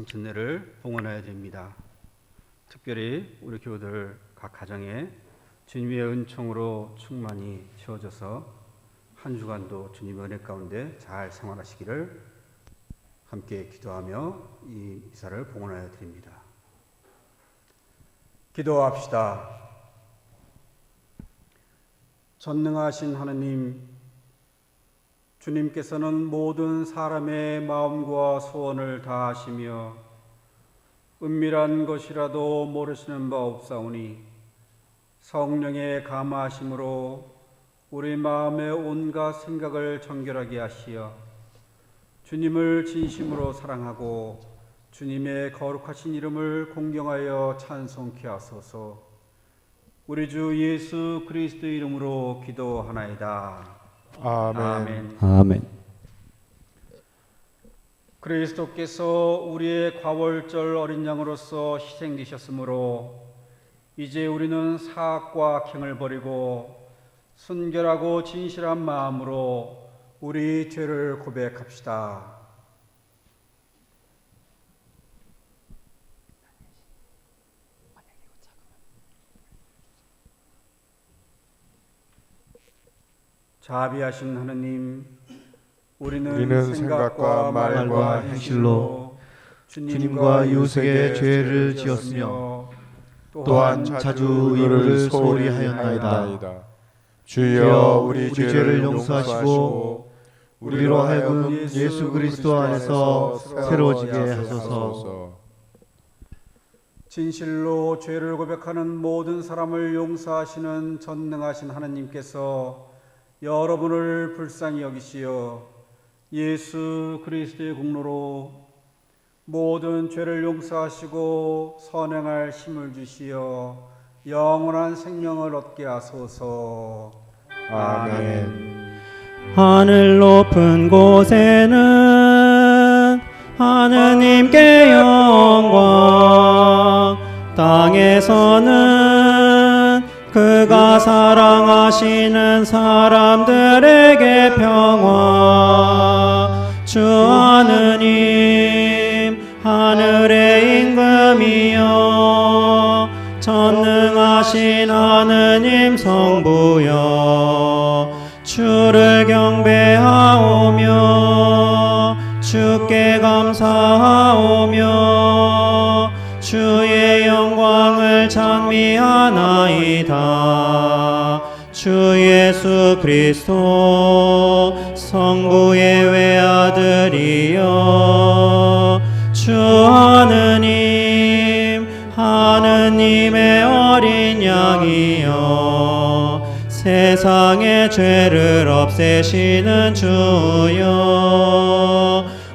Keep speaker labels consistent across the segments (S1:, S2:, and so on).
S1: 성천례를 봉헌하여야 됩니다. 특별히 우리 교우들 각 가정에 주님의 은총으로 충만히 채워져서 한 주간도 주님의 은혜 가운데 잘 생활하시기를 함께 기도하며 이 미사를 봉헌하여 드립니다. 기도합시다. 전능하신 하느님, 주님께서는 모든 사람의 마음과 소원을 다하시며 은밀한 것이라도 모르시는 바 없사오니 성령의 감화하심으로 우리 마음의 온갖 생각을 정결하게 하시어 주님을 진심으로 사랑하고 주님의 거룩하신 이름을 공경하여 찬송케 하소서. 우리 주 예수 그리스도의 이름으로 기도하나이다.
S2: 아멘.
S3: 아멘.
S1: 그리스도께서 우리의 과월절 어린 양으로서 희생되셨으므로 이제 우리는 사악과 갱을 버리고 순결하고 진실한 마음으로 우리 죄를 고백합시다. 자비하신 하느님, 우리는 생각과 말과 행실로 주님과 이웃에게 죄를 지었으며
S2: 또한 자주 의를 소홀히 하였나이다. 주여 우리 죄를 용서하시고 우리로 하여금 예수 그리스도 안에서 새로워지게 하소서.
S1: 진실로 죄를 고백하는 모든 사람을 용서하시는 전능하신 하나님께서 여러분을 불쌍히 여기시어 예수 그리스도의 공로로 모든 죄를 용서하시고 선행할 힘을 주시어 영원한 생명을 얻게 하소서.
S2: 아멘.
S3: 하늘 높은 곳에는 하느님께 영광, 땅에서는 그가 사랑하시는 사람들에게 평화. 주 하느님, 하늘의 임금이여, 전능하신 하느님 성부여, 주를 경배하오며 주께 감사하오며 주의 영광을 찬미하나이다. 주 예수 그리스도 성부의 외아들이여, 주 하느님, 하느님의 어린 양이여, 세상의 죄를 없애시는 주여,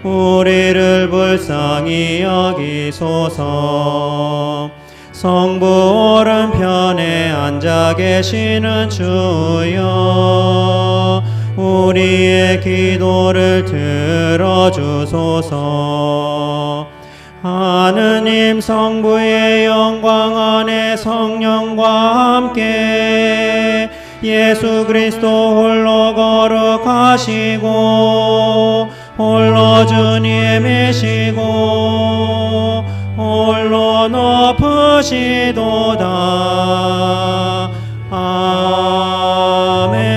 S3: 우리를 불쌍히 여기소서. 성부 오른편에 앉아 계시는 주여, 우리의 기도를 들어주소서. 하느님 성부의 영광 안에 성령과 함께 예수 그리스도 홀로 거룩하시고 홀로 주님이시고 홀로 높으시도다. 아멘.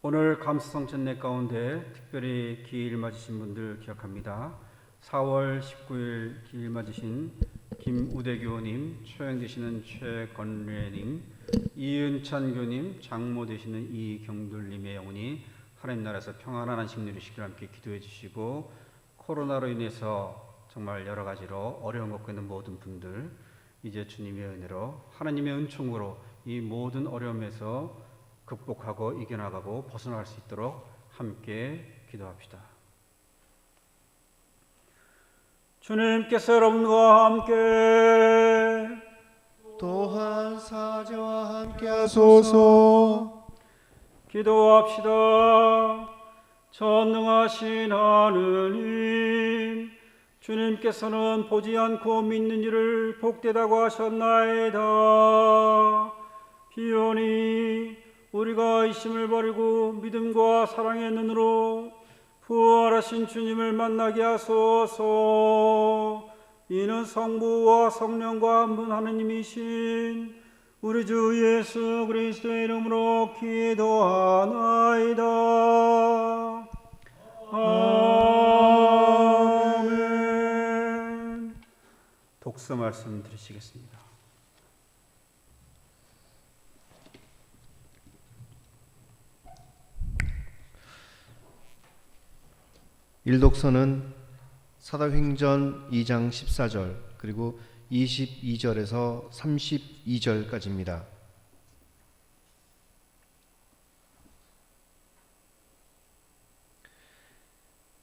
S1: 오늘 감수성천례 가운데 특별히 기일 맞으신 분들 기억합니다. 4월 19일 기일 맞으신 김우대 교우님, 초영 되시는 최건래님, 이은찬 교우님, 장모 되시는 이경돌님의 영혼이 하나님 나라에서 평안한 안식 누리시기를 함께 기도해 주시고, 코로나로 인해서 정말 여러 가지로 어려운 것 있는 모든 분들 이제 주님의 은혜로 하나님의 은총으로 이 모든 어려움에서 극복하고 이겨나가고 벗어날 수 있도록 함께 기도합시다. 주님께서 여러분과 함께
S2: 또한 사제와 함께 하소서.
S1: 기도합시다. 전능하신 하느님, 주님께서는 보지 않고 믿는 이를 복되다고 하셨나이다. 비오니 우리가 이심을 버리고 믿음과 사랑의 눈으로 부활하신 주님을 만나게 하소서. 이는 성부와 성령과 한 분 하느님이신 우리 주 예수 그리스도의 이름으로 기도하나이다. 아멘. 독서 말씀 드리시겠습니다.
S2: 일독서는 사도행전 2장 14절 그리고 22절에서 32절까지입니다.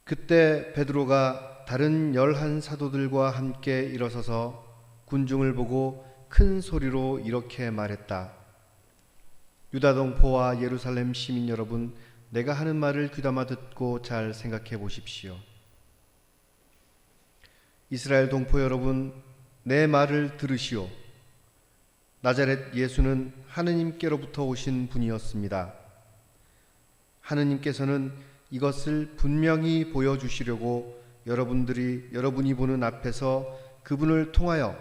S2: 그때 베드로가 다른 11 사도들과 함께 일어서서 군중을 보고 큰 소리로 이렇게 말했다. 유다 동포와 예루살렘 시민 여러분, 내가 하는 말을 귀담아 듣고 잘 생각해 보십시오. 이스라엘 동포 여러분, 내 말을 들으시오. 나자렛 예수는 하느님께로부터 오신 분이었습니다. 하느님께서는 이것을 분명히 보여주시려고 여러분이 보는 앞에서 그분을 통하여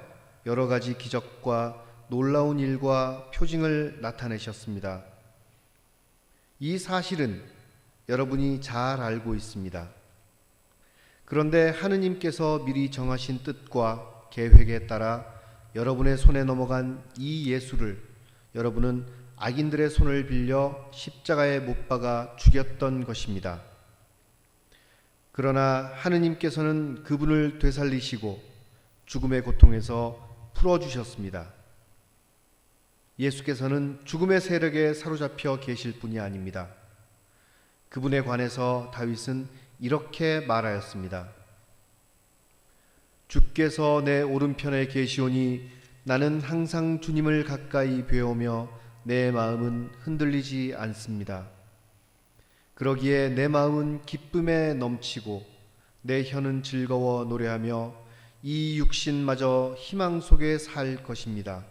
S2: 여러 가지 기적과 놀라운 일과 표징을 나타내셨습니다. 이 사실은 여러분이 잘 알고 있습니다. 그런데 하느님께서 미리 정하신 뜻과 계획에 따라 여러분의 손에 넘어간 이 예수를 여러분은 악인들의 손을 빌려 십자가에 못 박아 죽였던 것입니다. 그러나 하느님께서는 그분을 되살리시고 죽음의 고통에서 풀어주셨습니다. 예수께서는 죽음의 세력에 사로잡혀 계실 분이 아닙니다. 그분에 관해서 다윗은 이렇게 말하였습니다. 주께서 내 오른편에 계시오니 나는 항상 주님을 가까이 배우며 내 마음은 흔들리지 않습니다. 그러기에 내 마음은 기쁨에 넘치고 내 혀는 즐거워 노래하며 이 육신마저 희망 속에 살 것입니다.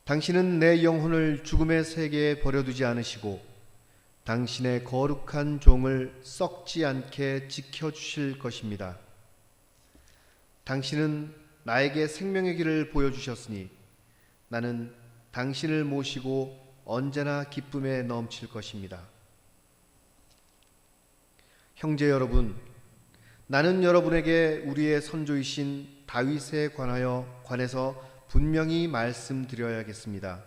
S2: 당신은 내 영혼을 죽음의 세계에 버려두지 않으시고 당신의 거룩한 종을 썩지 않게 지켜주실 것입니다. 당신은 나에게 생명의 길을 보여주셨으니 나는 당신을 모시고 언제나 기쁨에 넘칠 것입니다. 형제 여러분, 나는 여러분에게 우리의 선조이신 다윗에 관해서 분명히 말씀드려야겠습니다.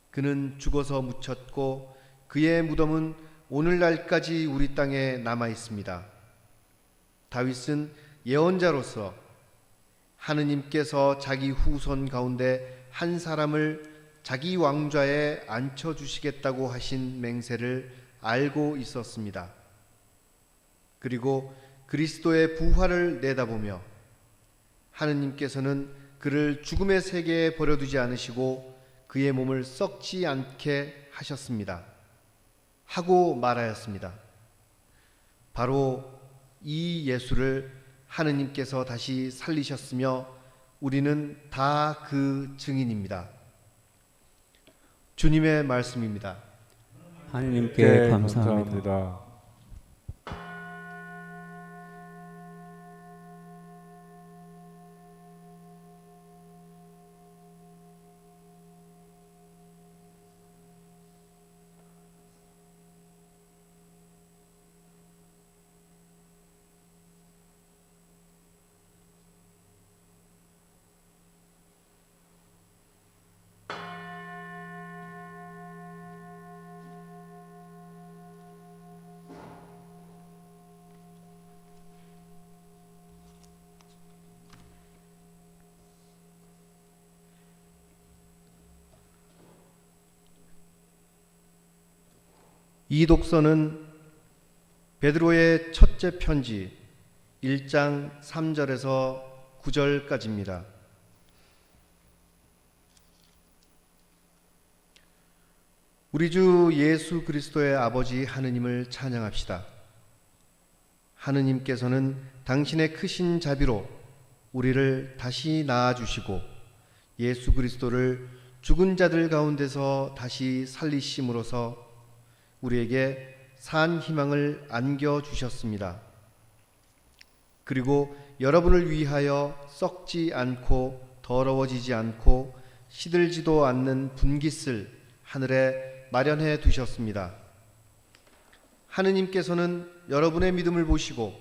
S2: 그는 죽어서 묻혔고 그의 무덤은 오늘날까지 우리 땅에 남아 있습니다. 다윗은 예언자로서 하느님께서 자기 후손 가운데 한 사람을 자기 왕좌에 앉혀주시겠다고 하신 맹세를 알고 있었습니다. 그리고 그리스도의 부활을 내다보며 하느님께서는 그를 죽음의 세계에 버려두지 않으시고 그의 몸을 썩지 않게 하셨습니다. 하고 말하였습니다. 바로 이 예수를 하느님께서 다시 살리셨으며 우리는 다 그 증인입니다. 주님의 말씀입니다.
S3: 하느님께 감사합니다.
S2: 이 독서는 베드로의 첫째 편지 1장 3절에서 9절까지입니다. 우리 주 예수 그리스도의 아버지 하느님을 찬양합시다. 하느님께서는 당신의 크신 자비로 우리를 다시 낳아주시고 예수 그리스도를 죽은 자들 가운데서 다시 살리심으로써 우리에게 산 희망을 안겨 주셨습니다. 그리고 여러분을 위하여 썩지 않고 더러워지지 않고 시들지도 않는 분깃을 하늘에 마련해 두셨습니다. 하느님께서는 여러분의 믿음을 보시고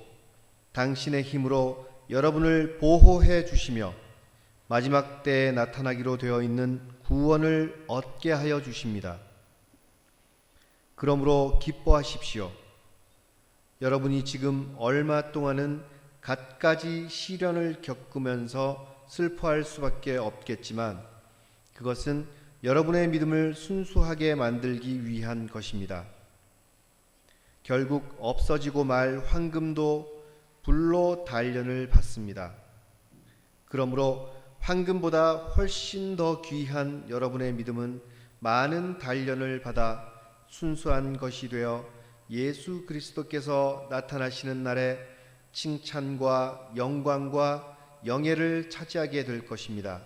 S2: 당신의 힘으로 여러분을 보호해 주시며 마지막 때에 나타나기로 되어 있는 구원을 얻게 하여 주십니다. 그러므로 기뻐하십시오. 여러분이 지금 얼마 동안은 갖가지 시련을 겪으면서 슬퍼할 수밖에 없겠지만 그것은 여러분의 믿음을 순수하게 만들기 위한 것입니다. 결국 없어지고 말 황금도 불로 단련을 받습니다. 그러므로 황금보다 훨씬 더 귀한 여러분의 믿음은 많은 단련을 받아 순수한 것이 되어 예수 그리스도께서 나타나시는 날에 칭찬과 영광과 영예를 차지하게 될 것입니다.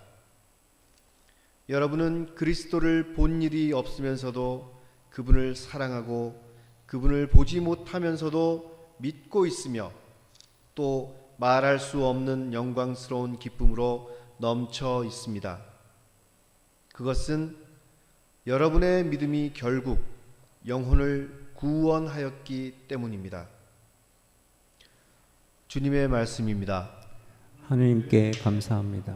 S2: 여러분은 그리스도를 본 일이 없으면서도 그분을 사랑하고 그분을 보지 못하면서도 믿고 있으며 또 말할 수 없는 영광스러운 기쁨으로 넘쳐 있습니다. 그것은 여러분의 믿음이 결국 영혼을 구원하였기 때문입니다. 주님의 말씀입니다.
S3: 하느님께 감사합니다.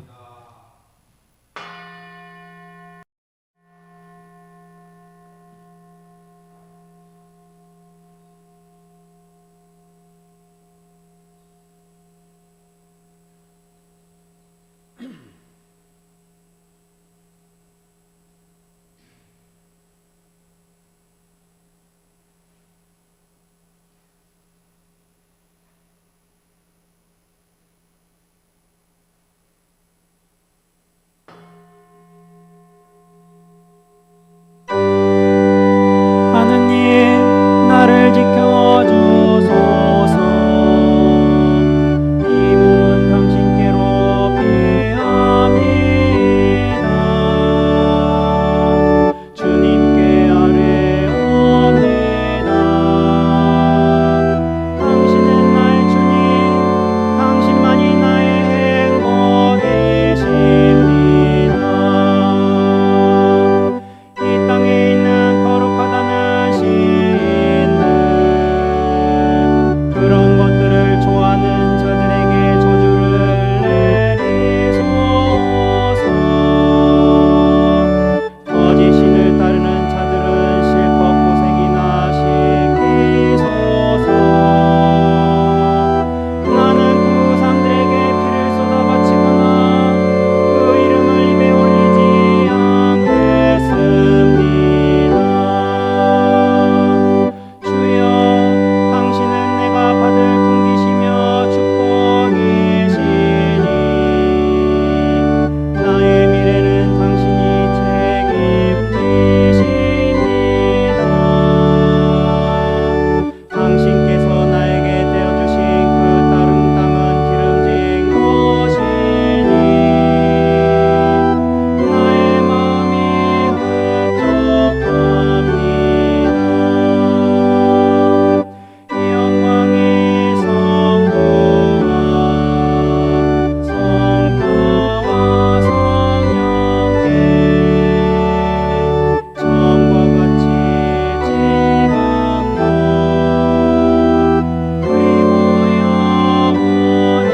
S4: 하느님 나를 지켜주소서. 힘은 당신께로 피합니다. 주님께 아뢰옵니다. 당신은 나의 주님, 당신만이 나의 행복이십니다. 이 땅에 있는 거룩하다는 시인들, 그런 것들을 좋아하는 자들에게 저주를 내리소서. 거짓 신을 따르는 자들은 실컷 고생이나 시키소서. 나는 그 사람들에게 피를 쏟아 바치거나 그 이름을 입에 올리지 않겠습니다. 주여, 당신은 내가 받을 풍기시며 축복이시니 나의 미래는 당신이 책임지십니다. 당신께서 나에게 떼어주신 그 다른 땅은 기름진 것이니 나의 마음이 흡족합니다. 영광이 성부와 성자와 성령께 처음과 같이 지금도 그리고 영원히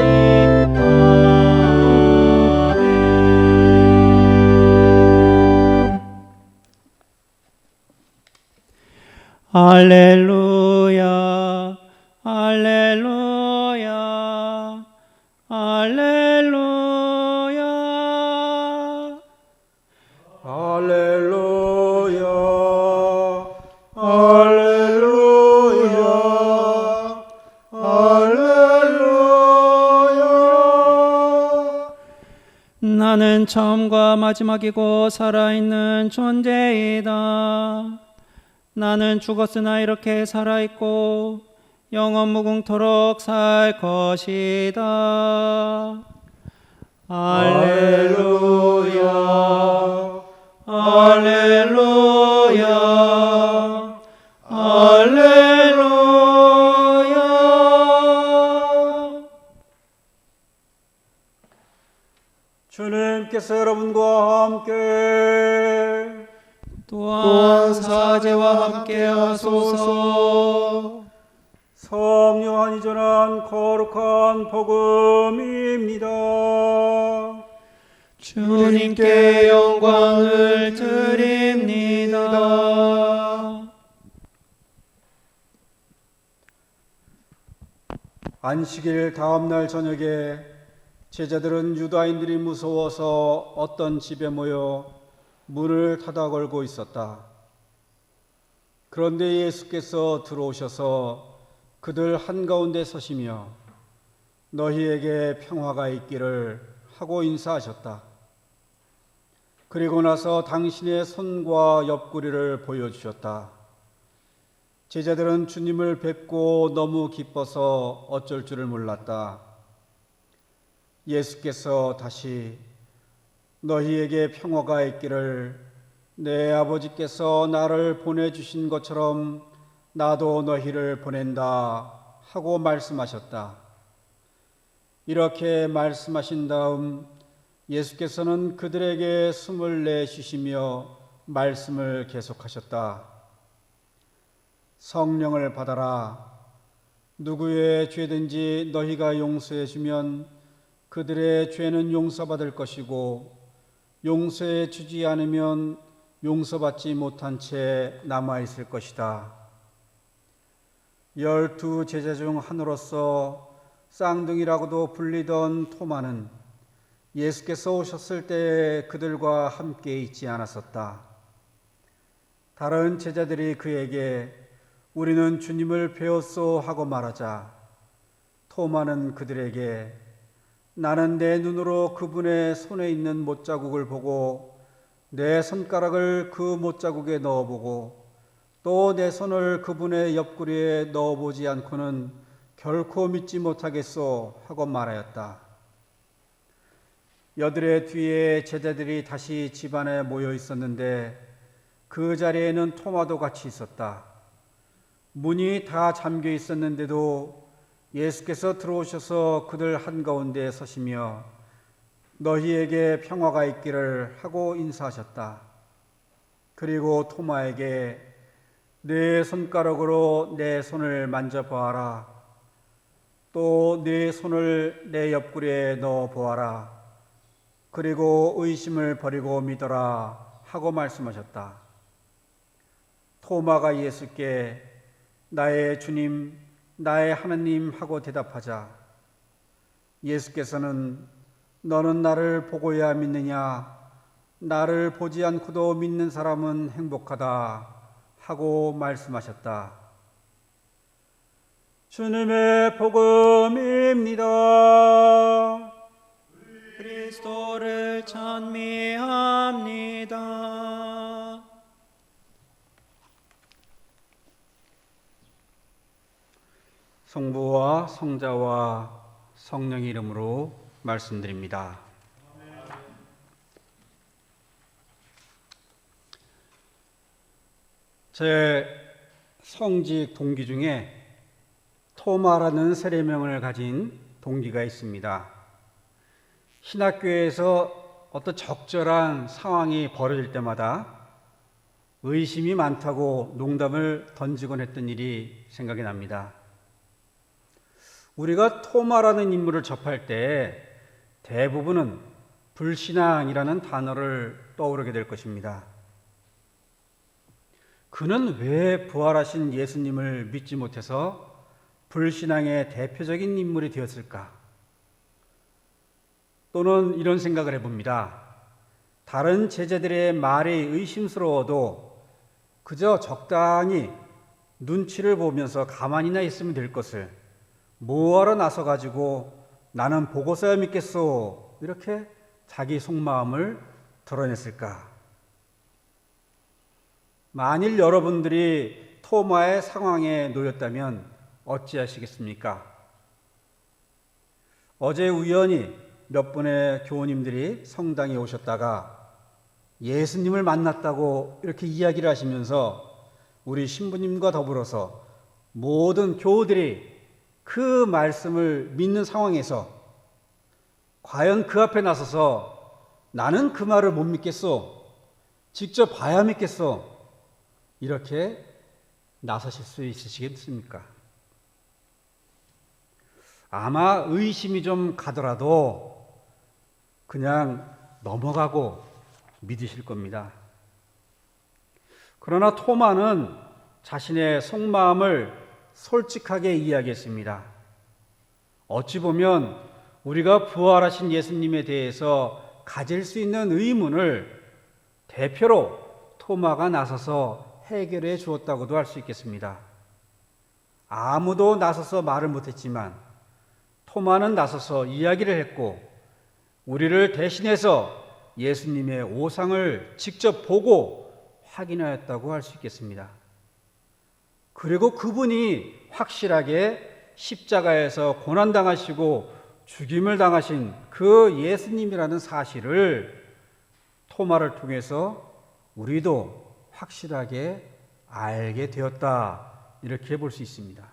S4: 아멘. 할렐루야, 할렐루야, 할렐루야.
S1: 할렐루야, 할렐루야, 할렐루야.
S4: 나는 처음과 마지막이고 살아있는 존재이다. 나는 죽었으나 이렇게 살아있고 영원 무궁토록 살 것이다. 할렐루야, 할렐루야 할렐루야.
S1: 주님께서 여러분과 함께
S4: 또한 사제와 함께 하소서.
S1: 성령 요한이 전한 거룩한 복음입니다.
S4: 주님께 영광을 드립니다.
S1: 안식일 다음 날 저녁에 제자들은 유다인들이 무서워서 어떤 집에 모여 문을 닫아 걸고 있었다. 그런데 예수께서 들어오셔서 그들 한가운데 서시며 너희에게 평화가 있기를 하고 인사하셨다. 그리고 나서 당신의 손과 옆구리를 보여주셨다. 제자들은 주님을 뵙고 너무 기뻐서 어쩔 줄을 몰랐다. 예수께서 다시 너희에게 평화가 있기를 내 아버지께서 나를 보내주신 것처럼 나도 너희를 보낸다 하고 말씀하셨다. 이렇게 말씀하신 다음 예수께서는 그들에게 숨을 내쉬시며 말씀을 계속하셨다. 성령을 받아라. 누구의 죄든지 너희가 용서해 주면 그들의 죄는 용서받을 것이고 용서해 주지 않으면 용서받지 못한 채 남아있을 것이다. 12 제자 중 하나로서 쌍둥이라고도 불리던 토마는 예수께서 오셨을 때 그들과 함께 있지 않았었다. 다른 제자들이 그에게 우리는 주님을 배웠소 하고 말하자 토마는 그들에게 나는 내 눈으로 그분의 손에 있는 못자국을 보고 내 손가락을 그 못자국에 넣어보고 또 내 손을 그분의 옆구리에 넣어보지 않고는 결코 믿지 못하겠소 하고 말하였다. 여드레 뒤에 제자들이 다시 집안에 모여 있었는데 그 자리에는 토마도 같이 있었다. 문이 다 잠겨 있었는데도 예수께서 들어오셔서 그들 한가운데 서시며 너희에게 평화가 있기를 하고 인사하셨다. 그리고 토마에게 내 손가락으로 내 손을 만져보아라. 또 내 손을 내 옆구리에 넣어보아라. 그리고 의심을 버리고 믿어라 하고 말씀하셨다. 토마가 예수께 나의 주님, 나의 하나님 하고 대답하자 예수께서는 너는 나를 보고야 믿느냐? 나를 보지 않고도 믿는 사람은 행복하다 하고 말씀하셨다. 주님의 복음입니다.
S4: 그리스도를 찬미합니다.
S1: 성부와 성자와 성령의 이름으로 말씀드립니다. 제 성직 동기 중에 토마라는 세례명을 가진 동기가 있습니다. 신학교에서 어떤 적절한 상황이 벌어질 때마다 의심이 많다고 농담을 던지곤 했던 일이 생각이 납니다. 우리가 토마라는 인물을 접할 때 대부분은 불신앙이라는 단어를 떠오르게 될 것입니다. 그는 왜 부활하신 예수님을 믿지 못해서 불신앙의 대표적인 인물이 되었을까? 또는 이런 생각을 해봅니다. 다른 제자들의 말이 의심스러워도 그저 적당히 눈치를 보면서 가만히나 있으면 될 것을 뭐하러 나서가지고 나는 보고서야 믿겠소 이렇게 자기 속마음을 드러냈을까? 만일 여러분들이 토마의 상황에 놓였다면 어찌하시겠습니까? 어제 우연히 몇 분의 교우님들이 성당에 오셨다가 예수님을 만났다고 이렇게 이야기를 하시면서 우리 신부님과 더불어서 모든 교우들이 그 말씀을 믿는 상황에서 과연 그 앞에 나서서 나는 그 말을 못 믿겠소, 직접 봐야 믿겠소, 이렇게 나서실 수 있으시겠습니까? 아마 의심이 좀 가더라도 그냥 넘어가고 믿으실 겁니다. 그러나 토마는 자신의 속마음을 솔직하게 이야기했습니다. 어찌 보면 우리가 부활하신 예수님에 대해서 가질 수 있는 의문을 대표로 토마가 나서서 해결해 주었다고도 할 수 있겠습니다. 아무도 나서서 말을 못했지만 토마는 나서서 이야기를 했고 우리를 대신해서 예수님의 오상을 직접 보고 확인하였다고 할 수 있겠습니다. 그리고 그분이 확실하게 십자가에서 고난당하시고 죽임을 당하신 그 예수님이라는 사실을 토마를 통해서 우리도 확실하게 알게 되었다, 이렇게 볼 수 있습니다.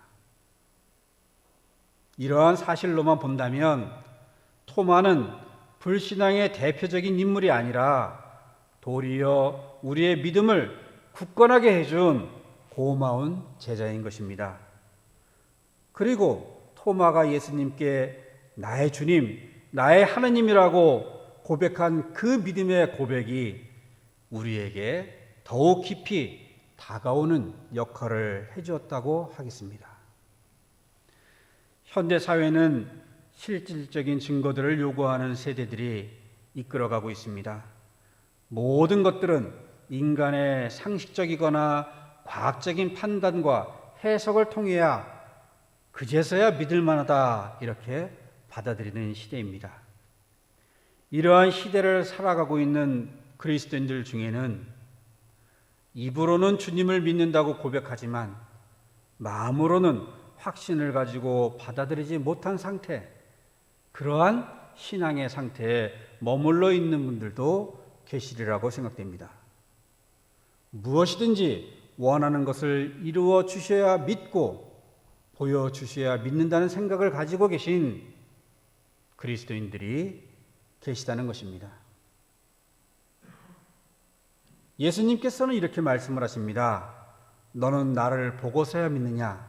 S1: 이러한 사실로만 본다면 토마는 불신앙의 대표적인 인물이 아니라 도리어 우리의 믿음을 굳건하게 해준 고마운 제자인 것입니다. 그리고 토마가 예수님께 나의 주님, 나의 하나님이라고 고백한 그 믿음의 고백이 우리에게 더욱 깊이 다가오는 역할을 해주었다고 하겠습니다. 현대 사회는 실질적인 증거들을 요구하는 세대들이 이끌어가고 있습니다. 모든 것들은 인간의 상식적이거나 과학적인 판단과 해석을 통해야 그제서야 믿을 만하다, 이렇게 받아들이는 시대입니다. 이러한 시대를 살아가고 있는 그리스도인들 중에는 입으로는 주님을 믿는다고 고백하지만 마음으로는 확신을 가지고 받아들이지 못한 상태, 그러한 신앙의 상태에 머물러 있는 분들도 계시리라고 생각됩니다. 무엇이든지 원하는 것을 이루어 주셔야 믿고 보여주셔야 믿는다는 생각을 가지고 계신 그리스도인들이 계시다는 것입니다. 예수님께서는 이렇게 말씀을 하십니다. 너는 나를 보고서야 믿느냐?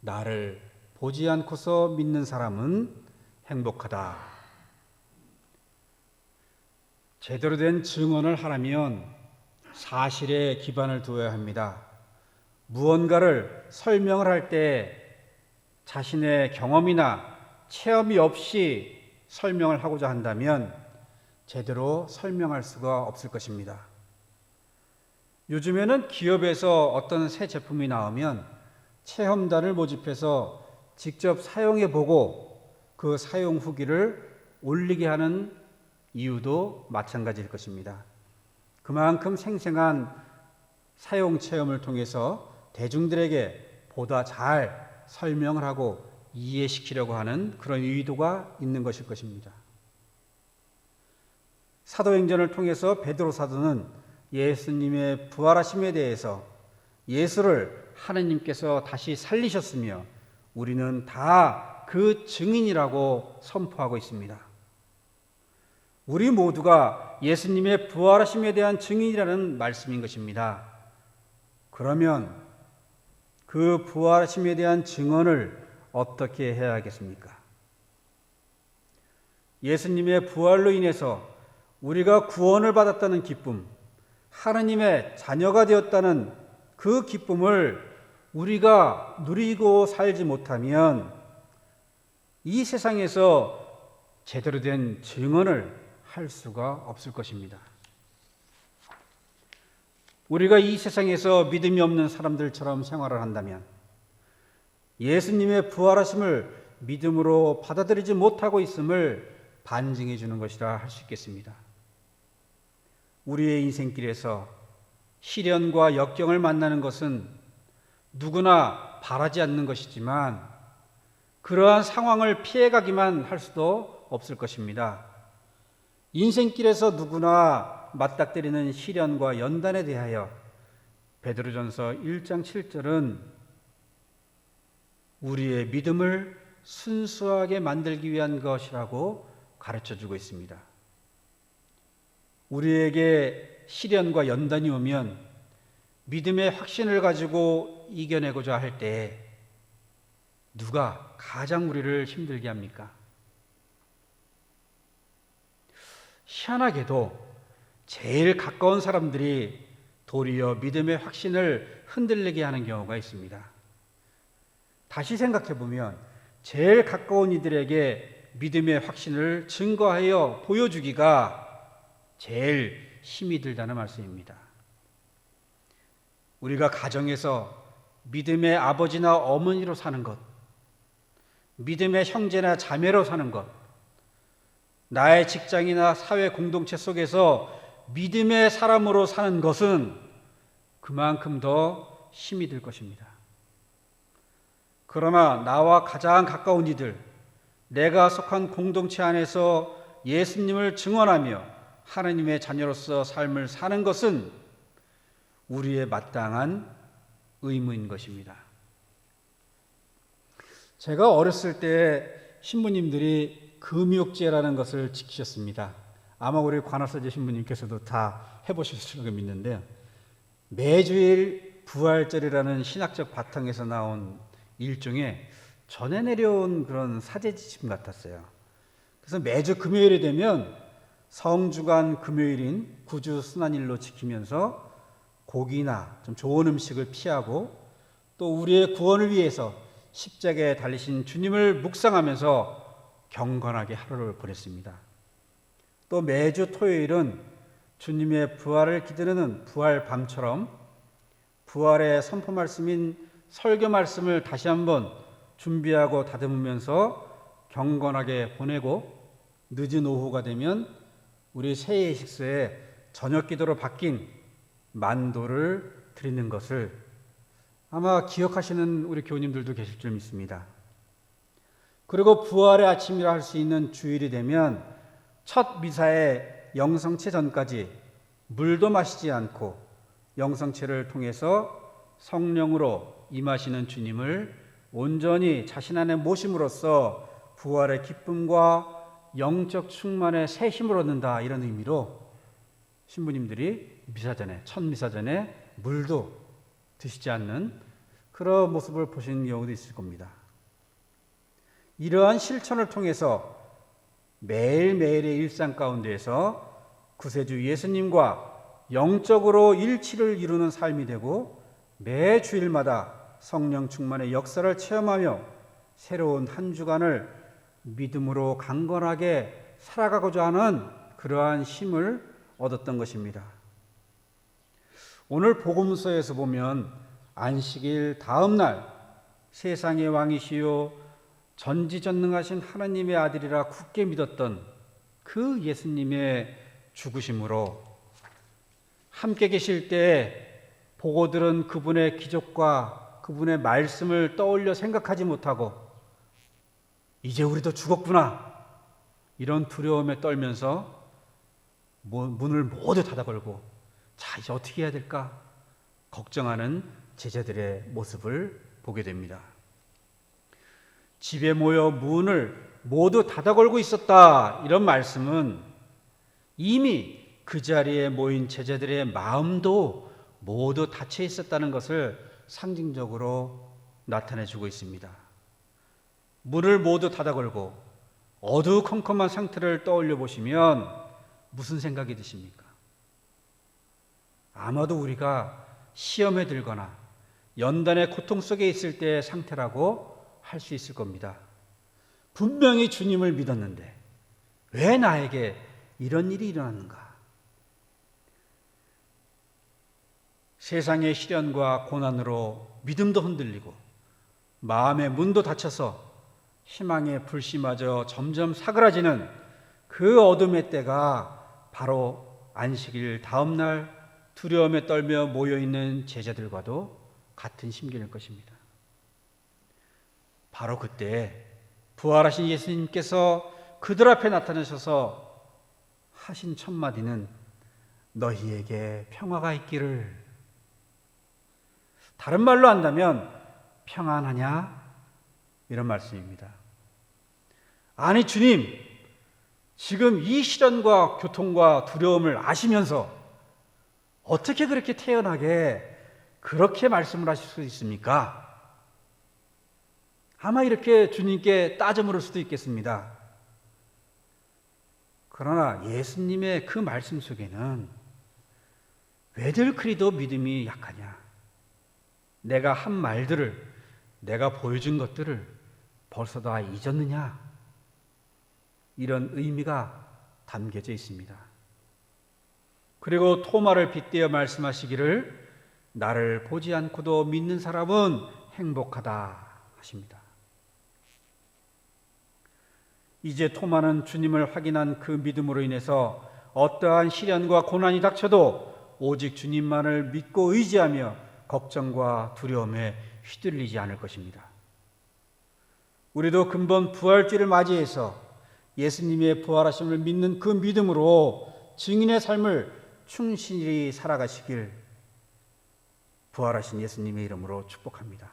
S1: 나를 보지 않고서 믿는 사람은 행복하다. 제대로 된 증언을 하려면 사실에 기반을 두어야 합니다. 무언가를 설명을 할 때 자신의 경험이나 체험이 없이 설명을 하고자 한다면 제대로 설명할 수가 없을 것입니다. 요즘에는 기업에서 어떤 새 제품이 나오면 체험단을 모집해서 직접 사용해 보고 그 사용 후기를 올리게 하는 이유도 마찬가지일 것입니다. 그만큼 생생한 사용 체험을 통해서 대중들에게 보다 잘 설명을 하고 이해시키려고 하는 그런 의도가 있는 것일 것입니다. 사도행전을 통해서 베드로 사도는 예수님의 부활하심에 대해서 예수를 하느님께서 다시 살리셨으며 우리는 다 그 증인이라고 선포하고 있습니다. 우리 모두가 예수님의 부활하심에 대한 증인이라는 말씀인 것입니다. 그러면 그 부활하심에 대한 증언을 어떻게 해야 하겠습니까? 예수님의 부활로 인해서 우리가 구원을 받았다는 기쁨, 하느님의 자녀가 되었다는 그 기쁨을 우리가 누리고 살지 못하면 이 세상에서 제대로 된 증언을 할 수가 없을 것입니다. 우리가 이 세상에서 믿음이 없는 사람들처럼 생활을 한다면 예수님의 부활하심을 믿음으로 받아들이지 못하고 있음을 반증해 주는 것이라 할 수 있겠습니다. 우리의 인생길에서 시련과 역경을 만나는 것은 누구나 바라지 않는 것이지만 그러한 상황을 피해가기만 할 수도 없을 것입니다. 인생길에서 누구나 맞닥뜨리는 시련과 연단에 대하여 베드로전서 1장 7절은 우리의 믿음을 순수하게 만들기 위한 것이라고 가르쳐주고 있습니다. 우리에게 시련과 연단이 오면 믿음의 확신을 가지고 이겨내고자 할 때 누가 가장 우리를 힘들게 합니까? 희한하게도 제일 가까운 사람들이 도리어 믿음의 확신을 흔들리게 하는 경우가 있습니다. 다시 생각해 보면 제일 가까운 이들에게 믿음의 확신을 증거하여 보여주기가 제일 힘이 들다는 말씀입니다. 우리가 가정에서 믿음의 아버지나 어머니로 사는 것, 믿음의 형제나 자매로 사는 것, 나의 직장이나 사회 공동체 속에서 믿음의 사람으로 사는 것은 그만큼 더 힘이 들 것입니다. 그러나 나와 가장 가까운 이들, 내가 속한 공동체 안에서 예수님을 증언하며 하나님의 자녀로서 삶을 사는 것은 우리의 마땅한 의무인 것입니다. 제가 어렸을 때 신부님들이 금욕제라는 것을 지키셨습니다. 아마 우리 관악서재 신부님께서도 다 해보셨을 거 믿는데요. 매주일 부활절이라는 신학적 바탕에서 나온 일종의 전해 내려온 그런 사제지침 같았어요. 그래서 매주 금요일이 되면 성주간 금요일인 구주 순환일로 지키면서 고기나 좀 좋은 음식을 피하고 또 우리의 구원을 위해서 십자가에 달리신 주님을 묵상하면서 경건하게 하루를 보냈습니다. 또 매주 토요일은 주님의 부활을 기다리는 부활 밤처럼 부활의 선포 말씀인 설교 말씀을 다시 한번 준비하고 다듬으면서 경건하게 보내고 늦은 오후가 되면 우리 새해 식소에 저녁 기도로 바뀐 만도를 드리는 것을 아마 기억하시는 우리 교우님들도 계실 줄 믿습니다. 그리고 부활의 아침이라 할 수 있는 주일이 되면 첫 미사의 영성체 전까지 물도 마시지 않고 영성체를 통해서 성령으로 임하시는 주님을 온전히 자신 안에 모심으로써 부활의 기쁨과 영적 충만의 새 힘을 얻는다, 이런 의미로 신부님들이 미사전에, 첫 미사전에 물도 드시지 않는 그런 모습을 보신 경우도 있을 겁니다. 이러한 실천을 통해서 매일매일의 일상 가운데에서 구세주 예수님과 영적으로 일치를 이루는 삶이 되고 매 주일마다 성령 충만의 역사를 체험하며 새로운 한 주간을 믿음으로 강건하게 살아가고자 하는 그러한 힘을 얻었던 것입니다. 오늘 복음서에서 보면 안식일 다음 날 세상의 왕이시요 전지전능하신 하나님의 아들이라 굳게 믿었던 그 예수님의 죽으심으로 함께 계실 때 보고 들은 그분의 기적과 그분의 말씀을 떠올려 생각하지 못하고 이제 우리도 죽었구나, 이런 두려움에 떨면서 문을 모두 닫아 걸고 자, 이제 어떻게 해야 될까 걱정하는 제자들의 모습을 보게 됩니다. 집에 모여 문을 모두 닫아 걸고 있었다, 이런 말씀은 이미 그 자리에 모인 제자들의 마음도 모두 닫혀 있었다는 것을 상징적으로 나타내 주고 있습니다. 문을 모두 닫아 걸고 어두컴컴한 상태를 떠올려 보시면 무슨 생각이 드십니까? 아마도 우리가 시험에 들거나 연단의 고통 속에 있을 때의 상태라고 할 수 있을 겁니다. 분명히 주님을 믿었는데 왜 나에게 이런 일이 일어났는가? 세상의 시련과 고난으로 믿음도 흔들리고 마음의 문도 닫혀서 희망의 불씨마저 점점 사그라지는 그 어둠의 때가 바로 안식일 다음 날 두려움에 떨며 모여있는 제자들과도 같은 심경일 것입니다. 바로 그때 부활하신 예수님께서 그들 앞에 나타나셔서 하신 첫 마디는 너희에게 평화가 있기를. 다른 말로 한다면 평안하냐? 이런 말씀입니다. 아니 주님, 지금 이 시련과 고통과 두려움을 아시면서 어떻게 그렇게 태연하게 그렇게 말씀을 하실 수 있습니까? 아마 이렇게 주님께 따져 물을 수도 있겠습니다. 그러나 예수님의 그 말씀 속에는 왜들 그리도 믿음이 약하냐? 내가 한 말들을, 내가 보여준 것들을 벌써 다 잊었느냐? 이런 의미가 담겨져 있습니다. 그리고 토마를 빗대어 말씀하시기를 나를 보지 않고도 믿는 사람은 행복하다 하십니다. 이제 토마는 주님을 확인한 그 믿음으로 인해서 어떠한 시련과 고난이 닥쳐도 오직 주님만을 믿고 의지하며 걱정과 두려움에 휘둘리지 않을 것입니다. 우리도 근본 부활주를 맞이해서 예수님의 부활하심을 믿는 그 믿음으로 증인의 삶을 충실히 살아가시길 부활하신 예수님의 이름으로 축복합니다.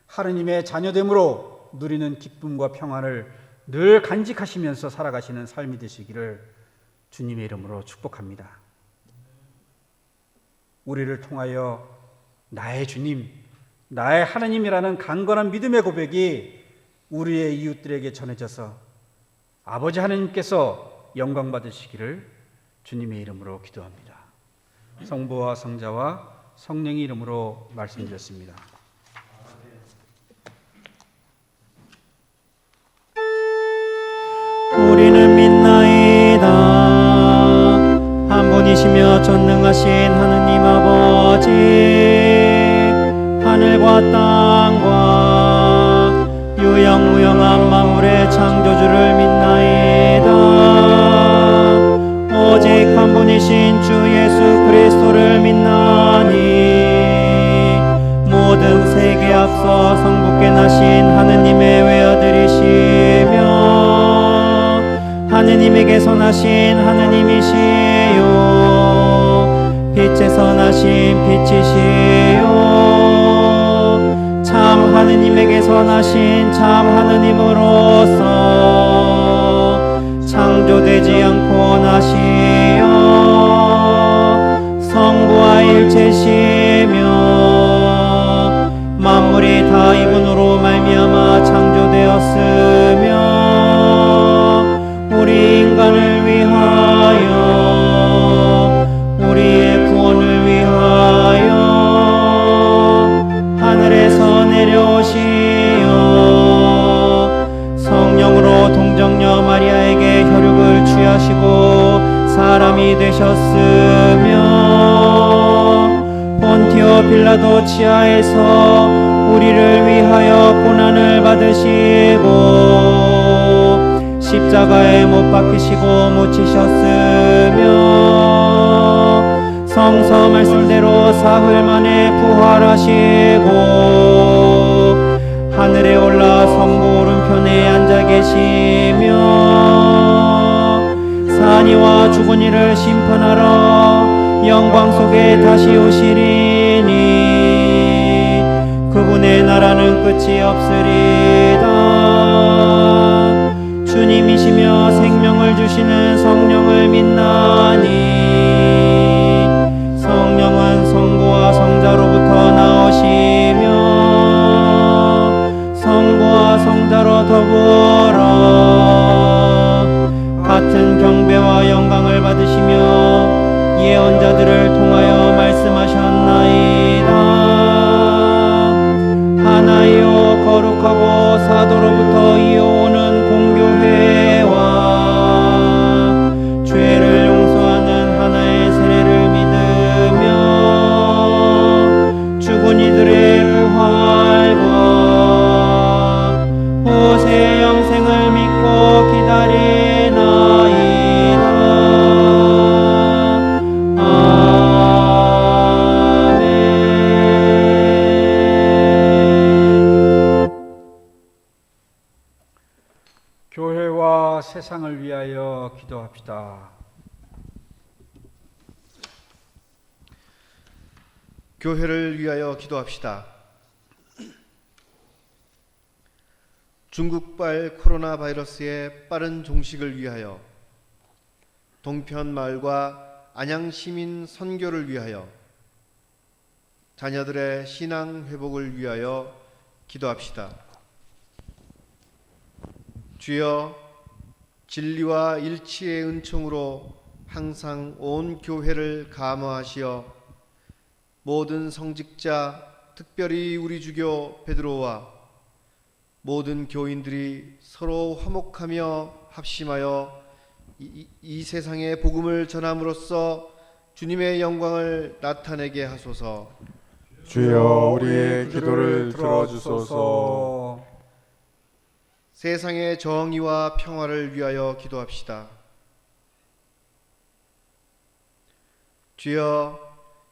S1: 하느님의 자녀됨으로 누리는 기쁨과 평안을 늘 간직하시면서 살아가시는 삶이 되시기를 주님의 이름으로 축복합니다. 우리를 통하여 나의 주님, 나의 하나님이라는 강건한 믿음의 고백이 우리의 이웃들에게 전해져서 아버지 하나님께서 영광 받으시기를 주님의 이름으로 기도합니다. 성부와 성자와 성령의 이름으로 말씀드렸습니다.
S4: 우리는 믿나이다. 한 분이시며 전능하신 하느님 아버지, 하늘과 땅과 유영무영한 만물의 창조주를 믿나이다. 오직 한 분이신 주 예수 그리스도를 믿나니 모든 세계에 앞서 성부께 나신 하느님의 외아들이시며 하느님에게서 나신 하느님이시요 빛에서 나신 빛이시요 참 하느님에게서 나신 참 하느님으로서 창조되지 않고 나시어 성부와 일체시며 만물이 다 이분으로 말미암아 창조되었으며 우리 인간을 위하여 우리의 구원을 위하여 하늘에서 내려오시어 성령으로 동정녀 마리아에게 혈육을 취하시고 사람이 되셨으며 본티오 빌라도 치하에서 우리를 위하여 고난을 받으시고 십자가에 못 박히시고 묻히셨으며 성서 말씀대로 사흘 만에 부활하시고 하늘에 올라 성부 오른편에 앉아 계시며 산이와 죽은 이를 심판하러 영광 속에 다시 오시리니 그분의 나라는 끝이 없으리다. 주님이시며 생명을 주시는 성령을 믿나니 성령은 성부와 성자로부터 나오시며 성부와 성자로 더불어 같은 경배와 영광을 받으시며 예언자들을 통하여 말씀하셨나이다. 하나이요 거룩하고 사도로부터 이어오는 공교회와 죄를 용서하는 하나의 세례를 믿으며 죽은 이들의 부활과 후세 영생을 믿고 기다리나이다.
S1: 교회와 세상을 위하여 기도합시다.
S2: 교회를 위하여 기도합시다. 중국발 코로나 바이러스의 빠른 종식을 위하여, 동편마을과 안양시민 선교를 위하여, 자녀들의 신앙 회복을 위하여 기도합시다. 주여, 진리와 일치의 은총으로 항상 온 교회를 감화하시어 모든 성직자, 특별히 우리 주교 베드로와 모든 교인들이 서로 화목하며 합심하여 이 세상에 복음을 전함으로써 주님의 영광을 나타내게 하소서.
S5: 주여 우리의 기도를 들어주소서.
S2: 세상의 정의와 평화를 위하여 기도합시다. 주여,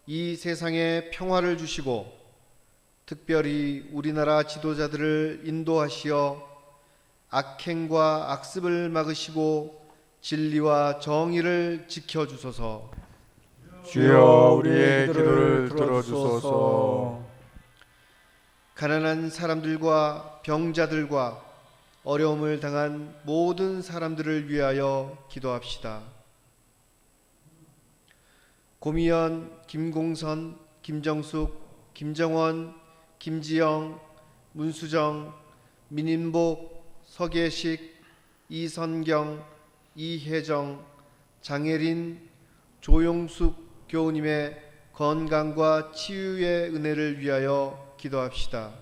S2: 이 세상에 평화를 주시고 특별히 우리나라 지도자들을 인도하시어 악행과 악습을 막으시고 진리와 정의를 지켜주소서.
S5: 주여 우리의 기도를 들어주소서.
S2: 가난한 사람들과 병자들과 어려움을 당한 모든 사람들을 위하여 기도합시다. 고미연, 김공선, 김정숙, 김정원, 김지영, 문수정, 민인복, 서계식, 이선경, 이혜정, 장혜린, 조용숙 교우님의 건강과 치유의 은혜를 위하여 기도합시다.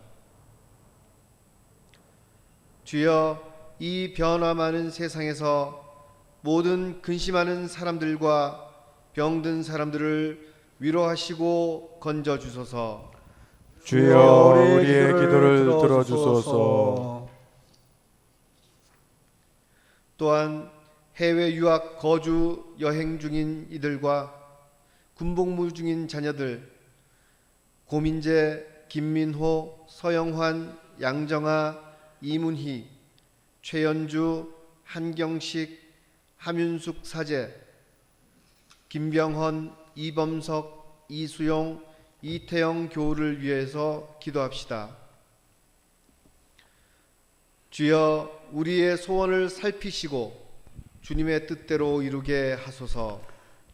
S2: 주여, 이 변화 많은 세상에서 모든 근심하는 사람들과 병든 사람들을 위로하시고 건져주소서.
S5: 주여 우리의 기도를 들어주소서.
S2: 또한 해외 유학 거주 여행 중인 이들과 군복무 중인 자녀들, 고민재, 김민호, 서영환, 양정아, 이문희, 최연주, 한경식, 함윤숙 사제, 김병헌, 이범석, 이수용, 이태영 교우를 위해서 기도합시다. 주여, 우리의 소원을 살피시고 주님의 뜻대로 이루게 하소서.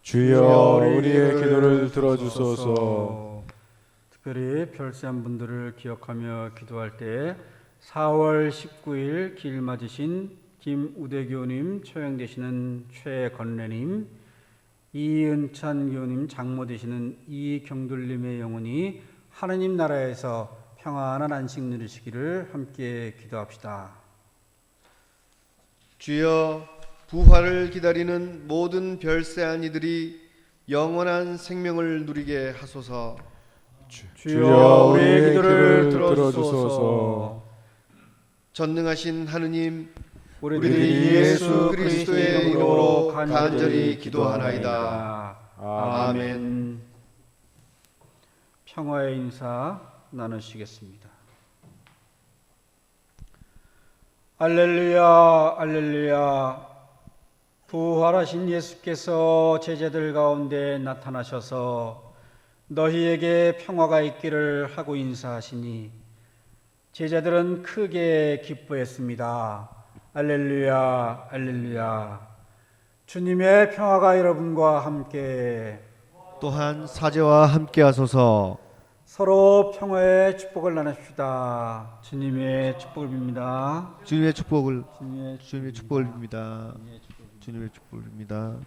S5: 주여 우리의 기도를 들어주소서.
S1: 특별히 별세한 분들을 기억하며 기도할 때 4월 19일 기일 맞으신 김우대교님, 초영되시는 최건래님, 이은찬 교우님, 장모 되시는 이경돌님의 영혼이 하느님 나라에서 평안한 안식 누리시기를 함께 기도합시다.
S2: 주여, 부활을 기다리는 모든 별세한 이들이 영원한 생명을 누리게 하소서.
S1: 주여 우리의 기도를 들어주소서.
S2: 전능하신 하느님,
S1: 우리들이 예수 그리스도의 이름으로 간절히
S2: 기도하나이다.
S1: 아멘. 평화의 인사 나누시겠습니다. 할렐루야, 할렐루야. 부활하신 예수께서 제자들 가운데 나타나셔서 너희에게 평화가 있기를 하고 인사하시니 제자들은 크게 기뻐했습니다. 할렐루야, 할렐루야. 주님의 평화가 여러분과 함께,
S2: 또한 사제와 함께 하소서.
S1: 서로 평화의 축복을 나눕시다. 주님의 축복을 빕니다.
S2: 주님의 축복을
S1: 주님의
S2: 축복을 빕니다. 주님의 축복을 빕니다.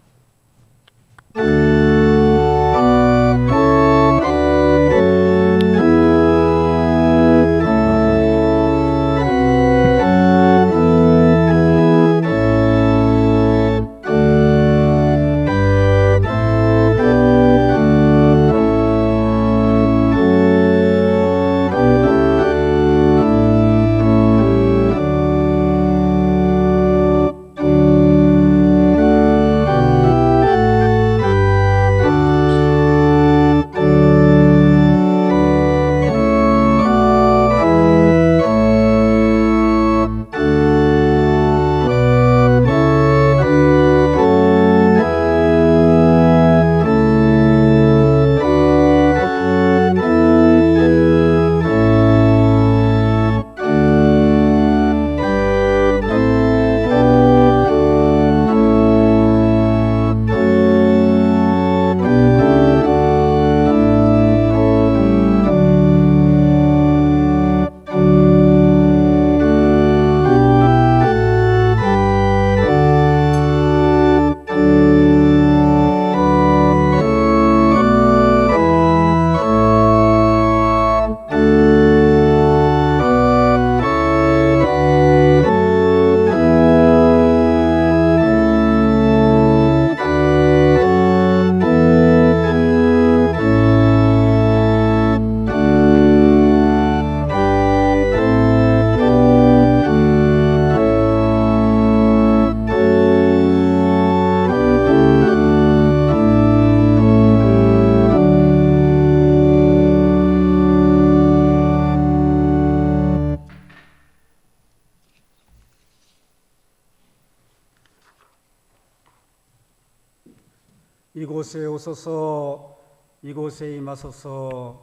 S1: 이곳에 오소서, 이곳에 임하소서.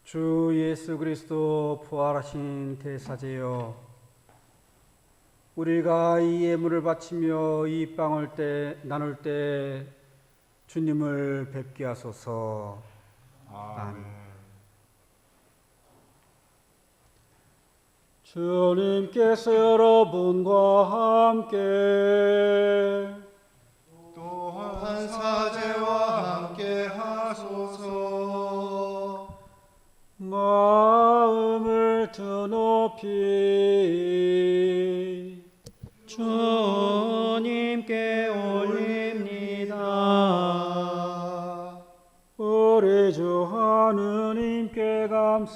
S1: 주 예수 그리스도 부활하신 대사제여, 우리가 이 예물을 바치며 이 빵을 나눌 때 주님을 뵙게 하소서. 아멘. 주님께서 여러분과 함께
S2: 또한 사제와 함께 하소서.
S1: 마음을 드높이
S4: 주님께 올립니다.
S1: 우리 주 하느님께 감사합시다.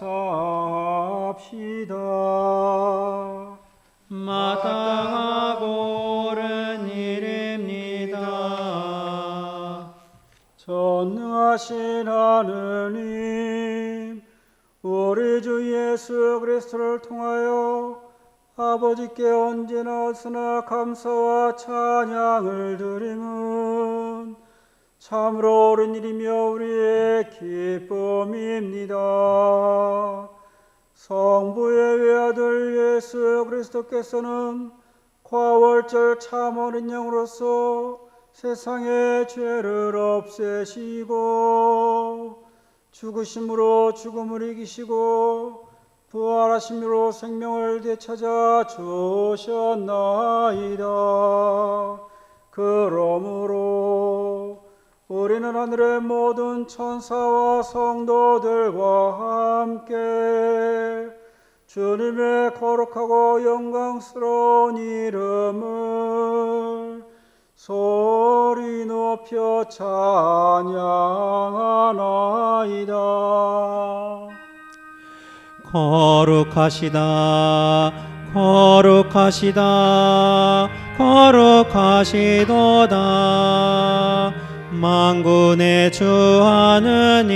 S4: 마땅하고 옳은 일입니다.
S1: 전능하신 하느님, 우리 주 예수 그리스도를 통하여 아버지께 언제나 어디서나 감사와 찬양을 드림은 참으로 옳은 일이며 우리의 기쁨입니다. 성부의 외아들 예수 그리스도께서는 과월절 참 어린 양으로서 세상의 죄를 없애시고 죽으심으로 죽음을 이기시고 부활하심으로 생명을 되찾아 주셨나이다. 그러므로 우리는 하늘의 모든 천사와 성도들과 함께 주님의 거룩하고 영광스러운 이름을 소리 높여 찬양하나이다.
S4: 거룩하시다, 거룩하시다, 거룩하시도다. 만군의 주 하느님,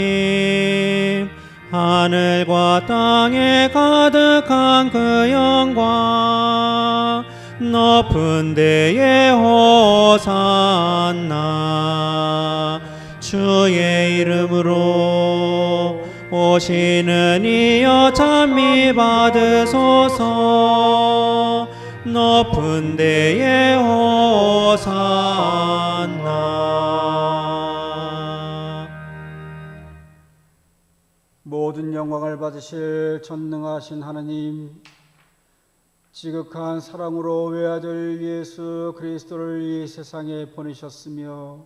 S4: 하늘과 땅에 가득한 그 영광, 높은 데에 호산나. 주의 이름으로 오시는 이여 찬미 받으소서. 높은 데에 호산나.
S1: 모든 영광을 받으실 전능하신 하느님, 지극한 사랑으로 외아들 예수 그리스도를 이 세상에 보내셨으며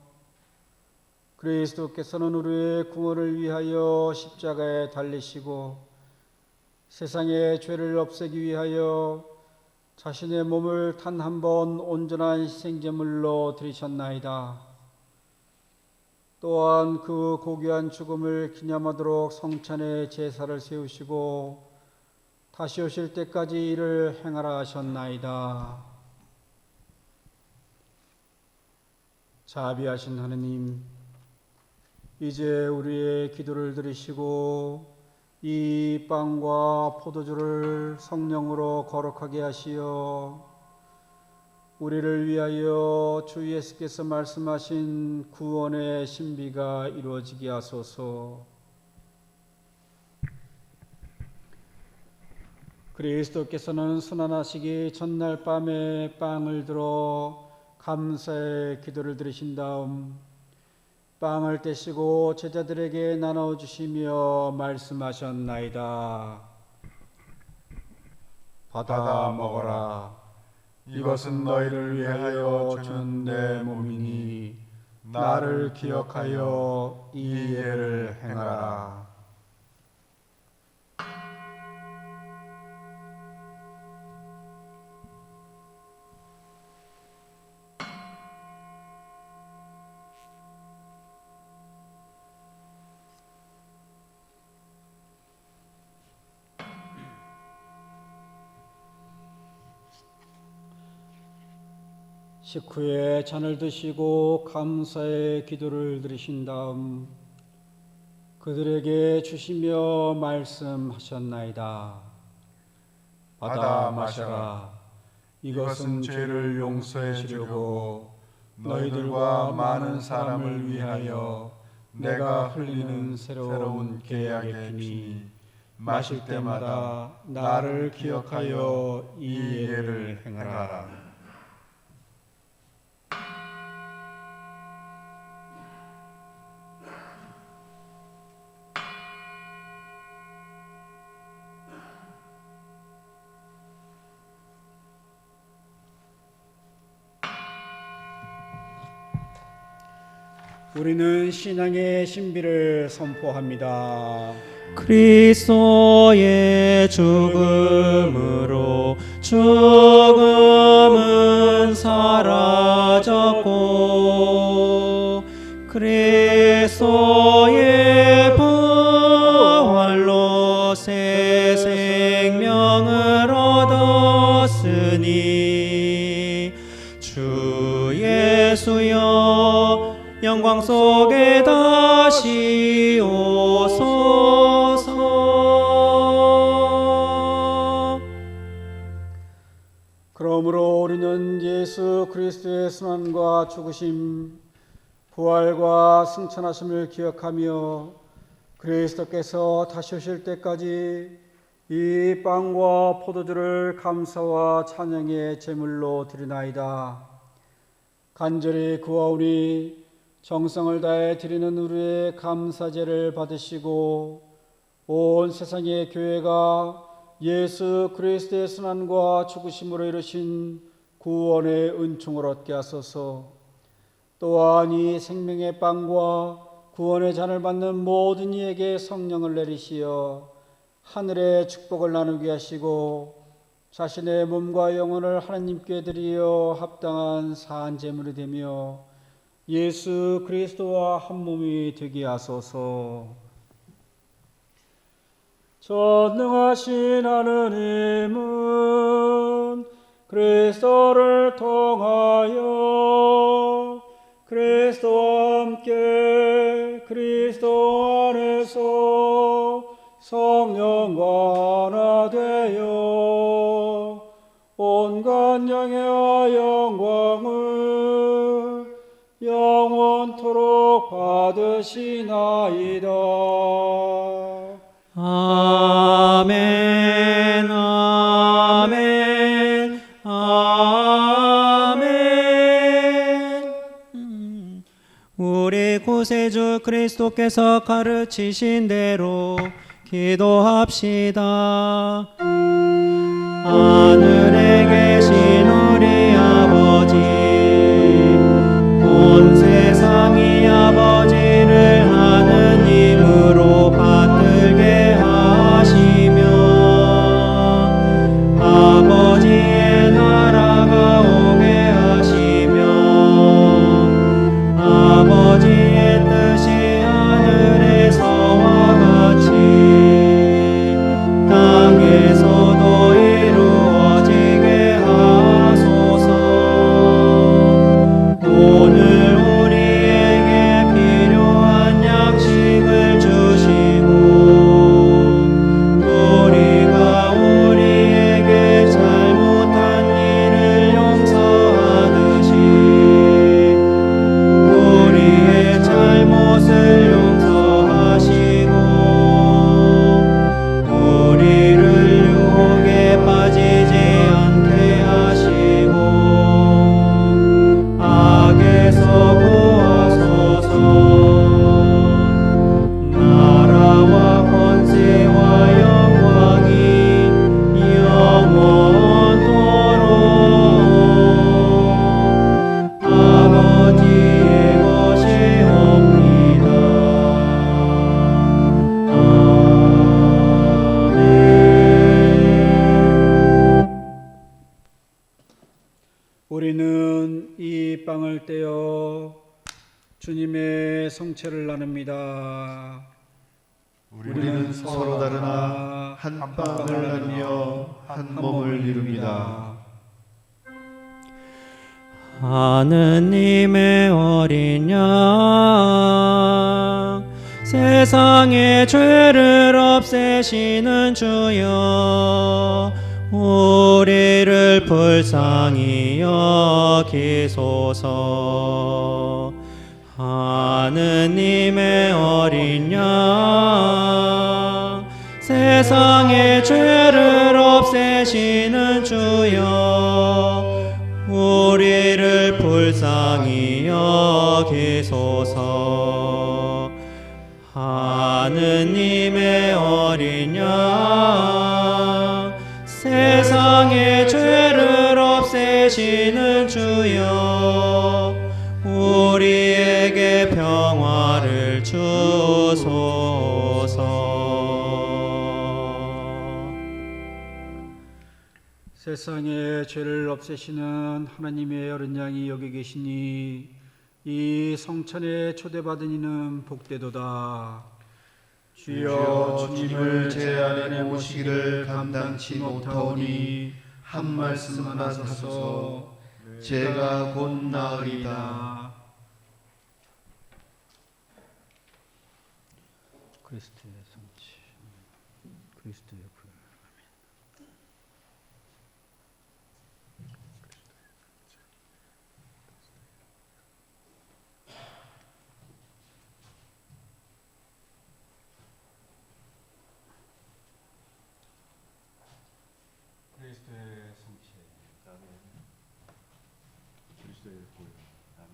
S1: 그리스도께서는 우리의 구원을 위하여 십자가에 달리시고 세상의 죄를 없애기 위하여 자신의 몸을 단 한 번 온전한 희생제물로 드리셨나이다. 또한 그 고귀한 죽음을 기념하도록 성찬의 제사를 세우시고 다시 오실 때까지 이를 행하라 하셨나이다. 자비하신 하느님, 이제 우리의 기도를 들으시고 이 빵과 포도주를 성령으로 거룩하게 하시어 우리를 위하여 주 예수께서 말씀하신 구원의 신비가 이루어지게 하소서. 그리스도께서는 순환하시기 전날 밤에 빵을 들어 감사의 기도를 드리신 다음 빵을 떼시고 제자들에게 나눠주시며 말씀하셨나이다. 받아 먹어라.
S5: 이것은 너희를 위하여 주는 내 몸이니
S1: 나를 기억하여 이 예를 행하라. 식후에 잔을 드시고 감사의 기도를 드리신 다음 그들에게 주시며 말씀하셨나이다. 받아 마셔라. 이것은 죄를 용서해 주려고
S5: 너희들과 많은 사람을 위하여 내가 흘리는 새로운 계약의 피니 마실 때마다 나를 기억하여 이 예를 행하라.
S1: 우리는 신앙의 신비를 선포합니다.
S3: 그리스도의 죽음으로 죽음은 사라졌고 그리스도의 부활로 새 생명을 얻었으니 주 예수여 영광 속에 다시 오소서.
S1: 그러므로 우리는 예수 그리스도의 순환과 죽으심, 부활과 승천하심을 기억하며 그리스도께서 다시 오실 때까지 이 빵과 포도주를 감사와 찬양의 제물로 드리나이다. 간절히 구하오니 정성을 다해 드리는 우리의 감사제를 받으시고 온 세상의 교회가 예수 그리스도의 순환과 죽으심으로 이루신 구원의 은총을 얻게 하소서. 또한 이 생명의 빵과 구원의 잔을 받는 모든 이에게 성령을 내리시어 하늘의 축복을 나누게 하시고 자신의 몸과 영혼을 하나님께 드리어 합당한 산 제물이 되며 예수 그리스도와 한 몸이 되게 하소서. 전능하신 하느님은 그리스도를 통하여 그리스도와 함께 그리스도 안에서 성령과 하나 되어 온갖 영예와 영광을 영원토록 받으시나이다.
S3: 아멘 아멘 아멘. 우리 구세주 그리스도께서 가르치신 대로 기도합시다. 하늘에 계신 우리 아버지, 온 세상이 아버지를 하느님으로 받들게 하시며 아버지의 나라가 오게 하시며 아버지의 뜻이 하늘에서와 같이 땅에서도 이루어지게 하소서. 오늘 우리에게 필요한 양식을 주시고 우리가 우리에게 잘못한 일을 용서하듯이 우리의 잘못을 용서하시고 우리를 유혹에 빠지지 않게 하시고 악에서 구하소서. 나라와 권세와 영광이 영원토록 아버지의 것이옵니다.
S1: 우리는 이 빵을 떼어 주님의 성체를 나눕니다.
S2: 우리는 서로 다르나 한 빵을 나누며 한 몸을 이룹니다.
S3: 하느님의 어린 양, 세상의 죄를 없애시는 주여, 우리를 불쌍히 여기시옵소서. 여기소서. 하느님의 어린 양 세상의 죄를 없애시는 주여 우리를 불쌍히 여기소서. 하느님의 어린 양 세상의 죄를 없애시는 주여 우리에게 평화를 주소서.
S1: 세상의 죄를 없애시는 하나님의 어린 양이 여기 계시니 이 성천에 초대받은 이는 복되도다.
S2: 주여, 주님을 제 안에 모시기를 감당치 못하오니 한 말씀만 하소서. 제가 곧 나으리다.
S1: 그리스도의 성취, 그리스도의 부활. 그리스도의 성취. 아멘. 그리스도의 부활. 아멘.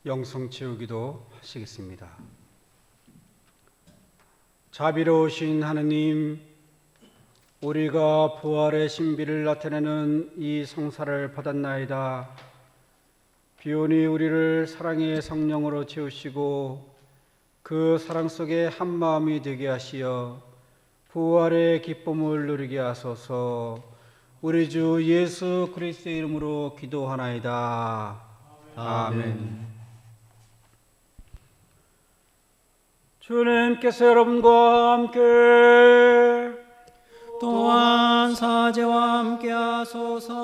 S1: 영성 채우기도 하시겠습니다. 자비로우신 하느님, 우리가 부활의 신비를 나타내는 이 성사를 받았나이다. 비오니 우리를 사랑의 성령으로 채우시고 그 사랑 속에 한 마음이 되게 하시어 부활의 기쁨을 누리게 하소서. 우리 주 예수 그리스도의 이름으로 기도하나이다. 아멘. 주님께서 여러분과 함께
S3: 또한 사제와 함께 하소서.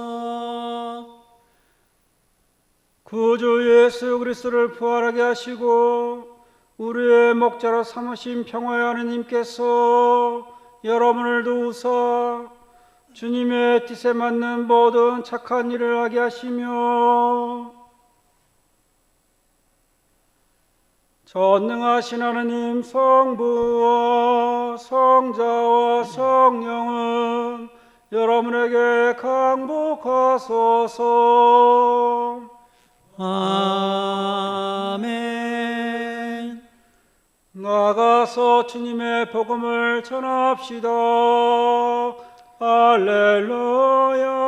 S1: 구주 예수 그리스도를 부활하게 하시고 우리의 목자로 삼으신 평화의 하느님께서 여러분을 도우사 주님의 뜻에 맞는 모든 착한 일을 하게 하시며 전능하신 하느님 성부와 성자와 성령은 여러분에게 강복하소서.
S3: 아멘.
S1: 나가서 주님의 복음을 전합시다. 할렐루야.